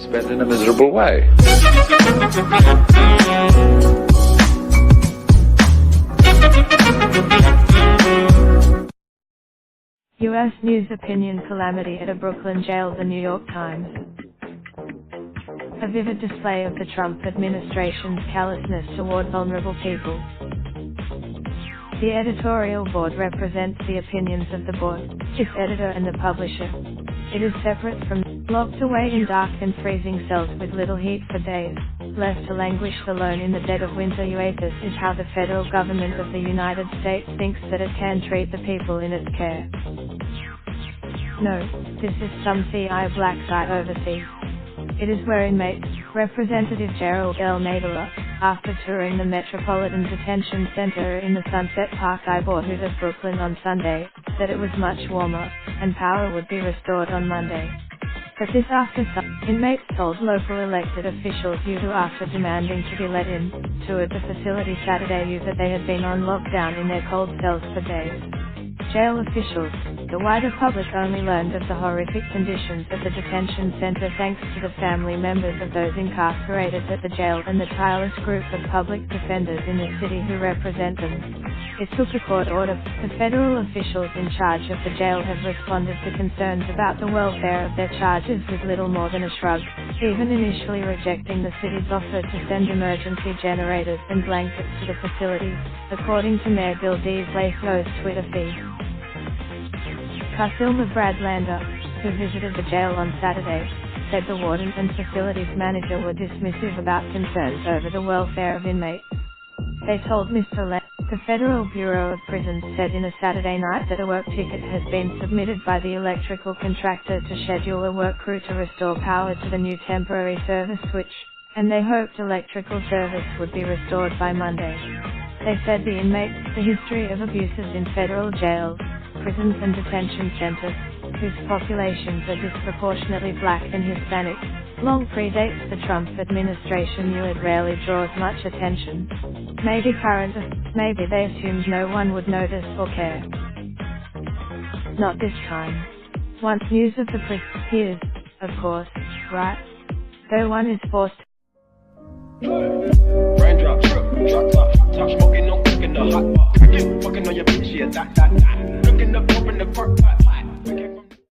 spent in a miserable way. U.S. News opinion calamity at a Brooklyn jail. The New York Times. A vivid display of the Trump administration's callousness toward vulnerable people. The editorial board represents the opinions of the board, its editor and the publisher. It is separate from, locked away in dark and freezing cells with little heat for days, left to languish alone in the dead of winter. This is how the federal government of the United States thinks that it can treat the people in its care. No, this is some CI black site overseas. It is where inmates, Representative Gerald L. Nadler, after touring the Metropolitan Detention Center in the Sunset Park neighborhood of Brooklyn on Sunday, said it was much warmer, and power would be restored on Monday. But this after some inmates told local elected officials after demanding to be let in, toured the facility Saturday that they had been on lockdown in their cold cells for days. Jail officials, the wider public only learned of the horrific conditions at the detention center thanks to the family members of those incarcerated at the jail and the tireless group of public defenders in the city who represent them. It took a court order. The federal officials in charge of the jail have responded to concerns about the welfare of their charges with little more than a shrug, even initially rejecting the city's offer to send emergency generators and blankets to the facility, according to Mayor Bill de Blasio's Twitter feed. Casilma Bradlander, who visited the jail on Saturday, said the warden and facilities manager were dismissive about concerns over the welfare of inmates. They told Mr. Land, the Federal Bureau of Prisons said in a Saturday night that a work ticket has been submitted by the electrical contractor to schedule a work crew to restore power to the new temporary service switch, and they hoped electrical service would be restored by Monday. They said the inmates, the history of abuses in federal jails, prisons and detention centers, whose populations are disproportionately black and Hispanic, long predates the Trump administration. It rarely draws much attention. Maybe they assumed no one would notice or care. Not this time. Once news of the prison appears, of course, right? Though one is forced. Raindrop, drop top, top smoking, no cooking the hot pot. Fucking on your bitch, yeah, that. Looking up, open the park pot.